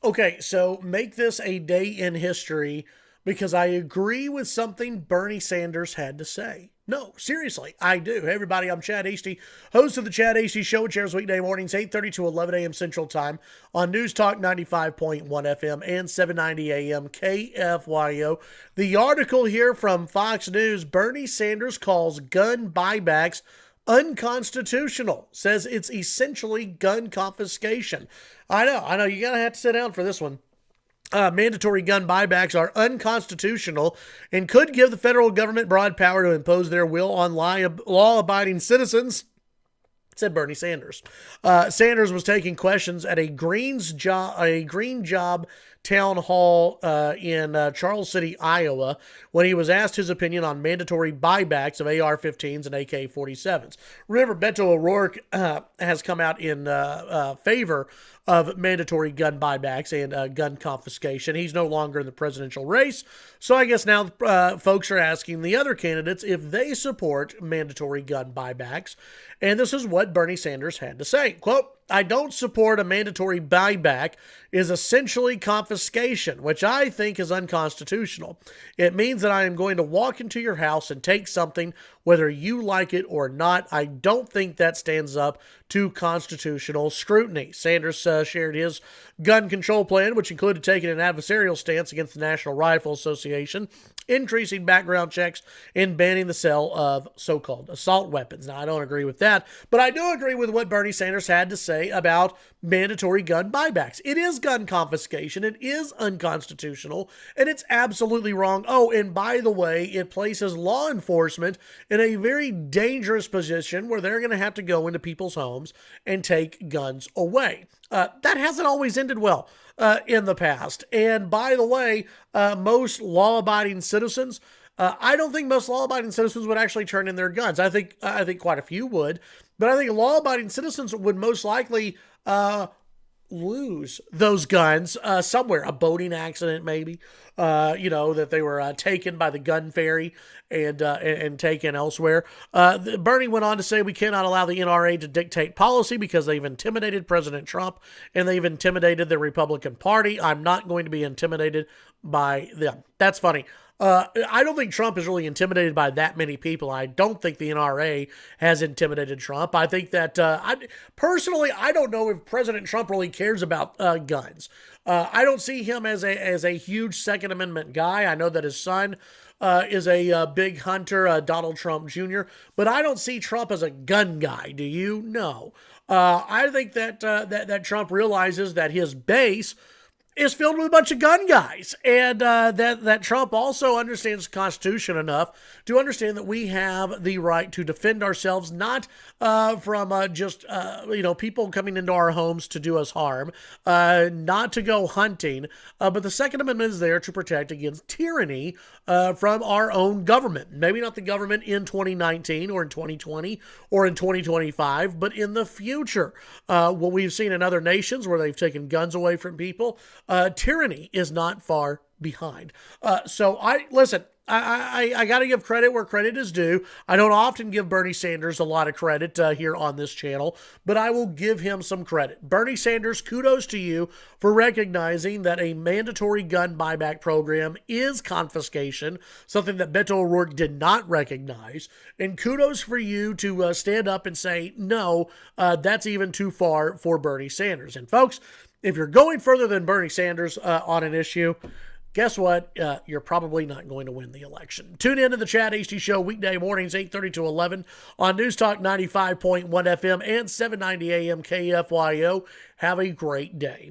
Okay, so make this a day in history because I agree with something Bernie Sanders had to say. No, seriously, I do. Hey, everybody, I'm Chad Hasty, host of the Chad Hasty Show, which airs weekday mornings, 8:30 to 11 a.m. Central Time on News Talk 95.1 FM and 790 a.m. KFYO. The article here from Fox News, Bernie Sanders calls gun buybacks unconstitutional, says it's essentially gun confiscation. I know, you're going to have to sit down for this one. Mandatory gun buybacks are unconstitutional and could give the federal government broad power to impose their will on law-abiding citizens, said Bernie Sanders. Sanders was taking questions at a Green Job town hall in Charles City, Iowa, when he was asked his opinion on mandatory buybacks of AR-15s and AK-47s. Remember, Beto O'Rourke has come out in favor of mandatory gun buybacks and gun confiscation. He's no longer in the presidential race, so I guess now folks are asking the other candidates if they support mandatory gun buybacks, and this is what Bernie Sanders had to say. Quote, "I don't support a mandatory buyback is essentially confiscation, which I think is unconstitutional. It means that I am going to walk into your house and take something, whether you like it or not. I don't think that stands up to constitutional scrutiny." Sanders shared his gun control plan, which included taking an adversarial stance against the National Rifle Association, increasing background checks, and banning the sale of so-called assault weapons. Now, I don't agree with that, but I do agree with what Bernie Sanders had to say about mandatory gun buybacks. It is gun confiscation. It is unconstitutional, and it's absolutely wrong. Oh, and by the way, it places law enforcement in a very dangerous position where they're going to have to go into people's homes and take guns away. That hasn't always ended well in the past. And by the way, most law-abiding citizens, I don't think most law-abiding citizens would actually turn in their guns. I think quite a few would, but I think law-abiding citizens would most likely lose those guns somewhere, a boating accident maybe, that they were taken by the gun ferry and taken elsewhere. Bernie went on to say we cannot allow the NRA to dictate policy because they've intimidated President Trump and they've intimidated the Republican Party. I'm not going to be intimidated by them. That's funny. I don't think Trump is really intimidated by that many people. I don't think the NRA has intimidated Trump. I think that, personally, I don't know if President Trump really cares about guns. I don't see him as a huge Second Amendment guy. I know that his son is a big hunter, Donald Trump Jr., but I don't see Trump as a gun guy. Do you? No. I think that Trump realizes that his base is filled with a bunch of gun guys, and that Trump also understands the Constitution enough to understand that we have the right to defend ourselves, not from just people coming into our homes to do us harm, not to go hunting, but the Second Amendment is there to protect against tyranny from our own government. Maybe not the government in 2019 or in 2020 or in 2025, but in the future. What we've seen in other nations where they've taken guns away from people, tyranny is not far behind. So I got to give credit where credit is due. I don't often give Bernie Sanders a lot of credit here on this channel, but I will give him some credit. Bernie Sanders, kudos to you for recognizing that a mandatory gun buyback program is confiscation, something that Beto O'Rourke did not recognize. And kudos for you to stand up and say, no, that's even too far for Bernie Sanders. And folks, if you're going further than Bernie Sanders on an issue, guess what? You're probably not going to win the election. Tune in to the Chad Hasty Show weekday mornings, 8:30 to 11 on News Talk 95.1 FM and 790 AM KFYO. Have a great day.